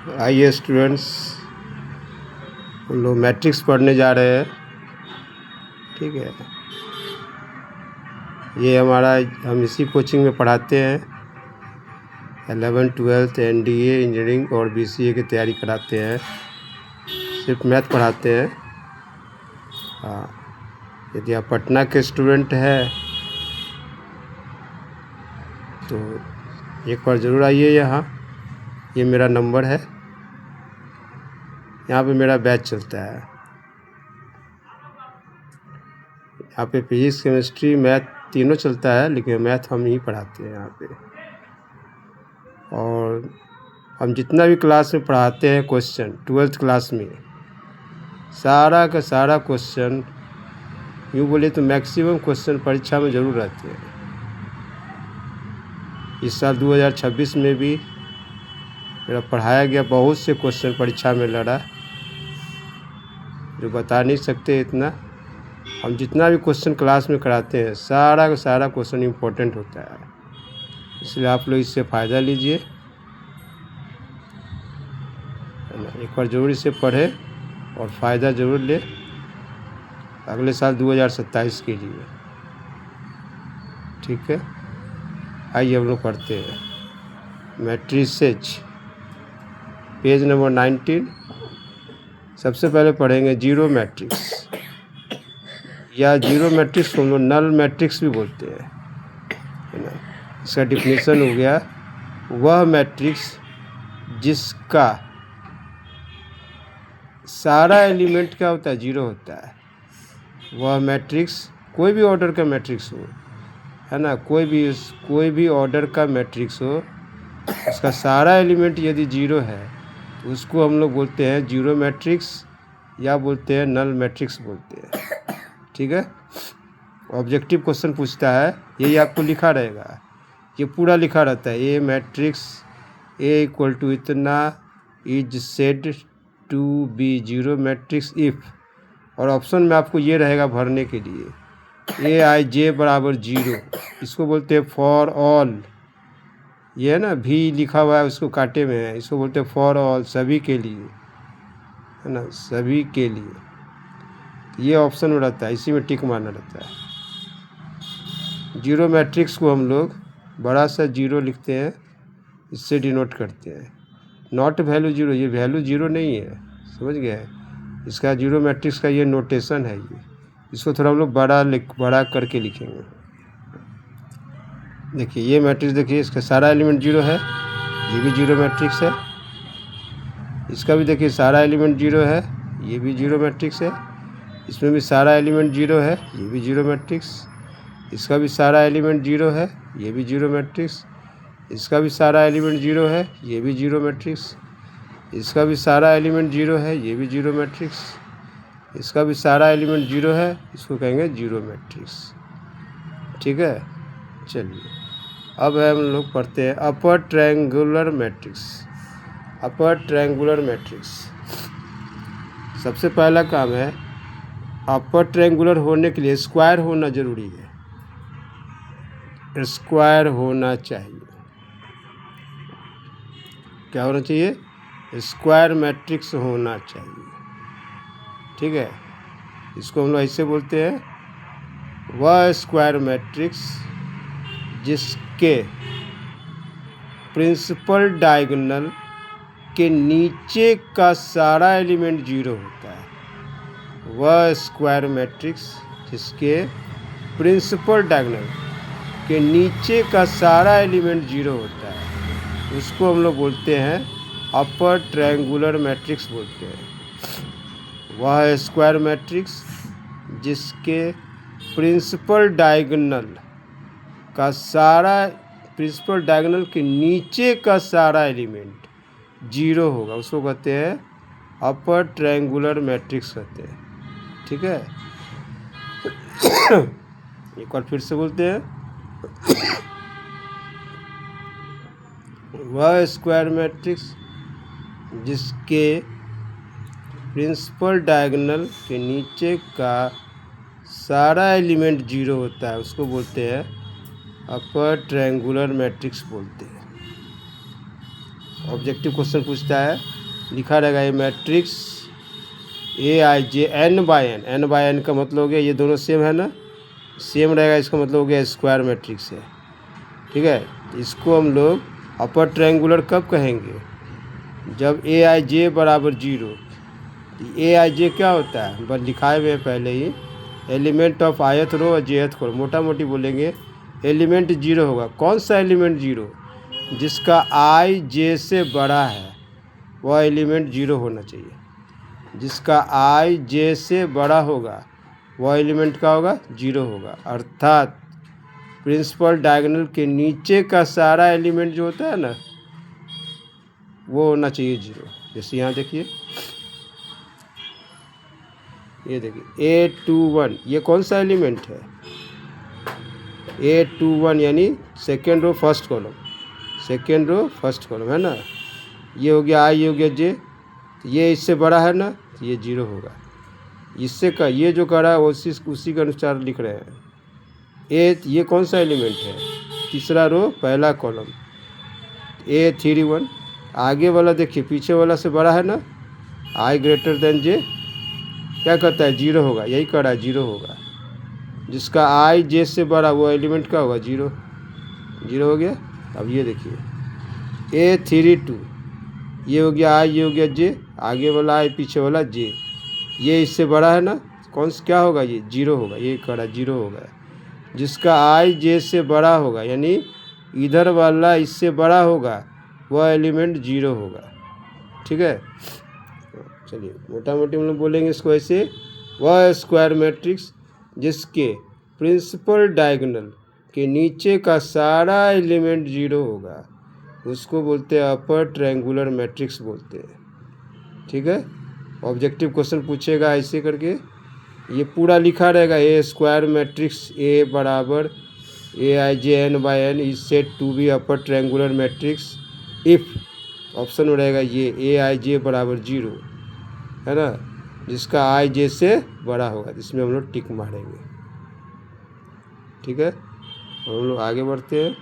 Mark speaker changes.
Speaker 1: आइए स्टूडेंट्स, हम लोग मैट्रिक्स पढ़ने जा रहे हैं। ठीक है, ये हम इसी कोचिंग में पढ़ाते हैं। 11th 12th NDA इंजीनियरिंग और BCA की तैयारी कराते हैं। सिर्फ मैथ पढ़ाते हैं। हाँ, यदि आप पटना के स्टूडेंट हैं तो एक बार ज़रूर आइए यहाँ। ये मेरा नंबर है, यहाँ पे मेरा बैच चलता है। यहाँ पे फिजिक्स केमिस्ट्री मैथ तीनों चलता है, लेकिन मैथ हम ही पढ़ाते हैं यहाँ पे। और हम जितना भी क्लास में पढ़ाते हैं क्वेश्चन 12th क्लास में, सारा का सारा क्वेश्चन, यूँ बोले तो मैक्सिमम क्वेश्चन परीक्षा में ज़रूर रहते हैं। इस साल 2026 में भी मेरा पढ़ाया गया बहुत से क्वेश्चन परीक्षा में लड़ा, जो बता नहीं सकते इतना। हम जितना भी क्वेश्चन क्लास में कराते हैं, सारा का सारा क्वेश्चन इम्पोर्टेंट होता है, इसलिए आप लोग इससे फ़ायदा लीजिए, है ना। एक बार ज़रूर इसे पढ़ें और फ़ायदा ज़रूर ले अगले साल 2027 के लिए। ठीक है, आइए हम लोग पढ़ते हैं मैट्रिसेज, पेज नंबर 19। सबसे पहले पढ़ेंगे जीरो मैट्रिक्स, या जीरो मैट्रिक्स को हम लोग नल मैट्रिक्स भी बोलते हैं, है ना। इसका डिफिनेशन हो गया, वह मैट्रिक्स जिसका सारा एलिमेंट क्या होता है, जीरो होता है। वह मैट्रिक्स, कोई भी ऑर्डर का मैट्रिक्स हो, है ना, कोई भी ऑर्डर का मैट्रिक्स हो, उसका सारा एलिमेंट यदि जीरो है तो उसको हम लोग बोलते हैं जीरो मैट्रिक्स, या बोलते हैं नल मैट्रिक्स बोलते हैं। ठीक है, ऑब्जेक्टिव क्वेश्चन पूछता है, यही आपको लिखा रहेगा, ये पूरा लिखा रहता है। A matrix A equal to इतना is said to be zero matrix if, और ऑप्शन में आपको ये रहेगा भरने के लिए, ए आई जे बराबर जीरो, इसको बोलते हैं फॉर ऑल। ये है ना, भी लिखा हुआ है उसको कांटे में है, इसको बोलते हैं फॉर ऑल, सभी के लिए, है ना, सभी के लिए। ये ऑप्शन में रहता है, इसी में टिक मारना रहता है। जीरो मैट्रिक्स को हम लोग बड़ा सा जीरो लिखते हैं, इससे डिनोट करते हैं। नॉट वैल्यू जीरो, ये वैल्यू जीरो नहीं है, समझ गए। इसका जीरो मैट्रिक्स का ये नोटेशन है, ये इसको थोड़ा हम लोग बड़ा करके लिखेंगे। देखिए ये मैट्रिक्स, देखिए इसका सारा एलिमेंट जीरो है, ये भी जीरो मैट्रिक्स है। इसका भी देखिए सारा एलिमेंट जीरो है, ये भी जीरो मैट्रिक्स है। इसमें भी सारा एलिमेंट जीरो है, ये भी जीरो मैट्रिक्स। इसका भी सारा एलिमेंट जीरो है, ये भी जीरो मैट्रिक्स। इसका भी सारा एलिमेंट जीरो है, ये भी जीरो मैट्रिक्स। इसका भी सारा एलिमेंट जीरो है, ये भी जीरो मैट्रिक्स। इसका भी सारा एलिमेंट जीरो है, इसको कहेंगे जीरो मैट्रिक्स। ठीक है, चलिए अब हम लोग पढ़ते हैं अपर ट्रायंगुलर मैट्रिक्स। अपर ट्रायंगुलर मैट्रिक्स, सबसे पहला काम है, अपर ट्रायंगुलर होने के लिए स्क्वायर होना जरूरी है, स्क्वायर होना चाहिए। क्या होना चाहिए, स्क्वायर मैट्रिक्स होना चाहिए। ठीक है, इसको हम लोग ऐसे बोलते हैं, वह स्क्वायर मैट्रिक्स जिसके प्रिंसिपल डायगोनल के नीचे का सारा एलिमेंट जीरो होता है। वह स्क्वायर मैट्रिक्स जिसके प्रिंसिपल डायगोनल के नीचे का सारा एलिमेंट जीरो होता है, उसको हम लोग बोलते हैं अपर ट्रायंगुलर मैट्रिक्स बोलते हैं। वह स्क्वायर मैट्रिक्स जिसके प्रिंसिपल डायगोनल के नीचे का सारा एलिमेंट जीरो होगा, उसको कहते हैं अपर ट्रायंगुलर मैट्रिक्स कहते हैं। ठीक है, एक बार फिर से बोलते हैं, वह स्क्वायर मैट्रिक्स जिसके प्रिंसिपल डायगोनल के नीचे का सारा एलिमेंट जीरो होता है, उसको बोलते हैं अपर ट्रायंगुलर मैट्रिक्स बोलते हैं। ऑब्जेक्टिव क्वेश्चन पूछता है, लिखा रहेगा ये matrix A I J N by N का मतलब हो गया ये दोनों सेम है ना, सेम रहेगा, इसका मतलब हो गया स्क्वायर मैट्रिक्स है। ठीक है, इसको हम लोग अपर ट्रायंगुलर कब कहेंगे, जब ए आई जे बराबर 0। ए आई जे क्या होता है, बस लिखाए हुए हैं पहले ही, एलिमेंट ऑफ आयत रो और जेथ करो, मोटा मोटी बोलेंगे एलिमेंट 0 होगा। कौन सा एलिमेंट 0, जिसका आई जे से बड़ा है वह एलिमेंट 0 होना चाहिए। जिसका आई जे से बड़ा होगा वह एलिमेंट का होगा 0 होगा, अर्थात प्रिंसिपल डायगोनल के नीचे का सारा एलिमेंट जो होता है ना वो होना चाहिए 0। जैसे यहाँ देखिए, ये देखिए A21 ये कौन सा एलिमेंट है, A21 यानी second row first column, second row first column है ना। ये हो गया आई, ये हो गया जे, ये इससे बड़ा है ना तो ये 0 होगा। इससे का ये जो करा है उसी के अनुसार लिख रहे हैं। ये कौन सा एलिमेंट है, तीसरा रो पहला कॉलम, A31। आगे वाला देखिए पीछे वाला से बड़ा है ना, आई ग्रेटर देन जे क्या कहता है 0 होगा, यही कह रहा है 0 होगा। जिसका आई जे से बड़ा वो एलिमेंट का होगा 0, 0 हो गया। अब ये देखिए A32 ये हो गया आई, ये हो गया जे, आगे वाला आई पीछे वाला जे, ये इससे बड़ा है ना, कौन सा क्या होगा ये 0 होगा, ये कह रहा है 0 होगा। जिसका आई जे से बड़ा होगा यानी इधर वाला इससे बड़ा होगा वह एलिमेंट 0 होगा। ठीक है, चलिए मोटा मोटी हम लोग बोलेंगे इसको ऐसे, वह स्क्वायर मैट्रिक्स जिसके प्रिंसिपल डायगोनल के नीचे का सारा एलिमेंट 0 होगा उसको बोलते हैं अपर ट्रायंगुलर मैट्रिक्स बोलते हैं। ठीक है, ऑब्जेक्टिव क्वेश्चन पूछेगा ऐसे करके, ये पूरा लिखा रहेगा ए स्क्वायर मैट्रिक्स ए बराबर A I J N by N is said to be upper triangular matrix if, option में रहेगा ये ए आई जे बराबर 0 है ना, जिसका आई जे से बड़ा होगा, जिसमें हम लोग टिक मारेंगे। ठीक है, हम लोग आगे बढ़ते हैं।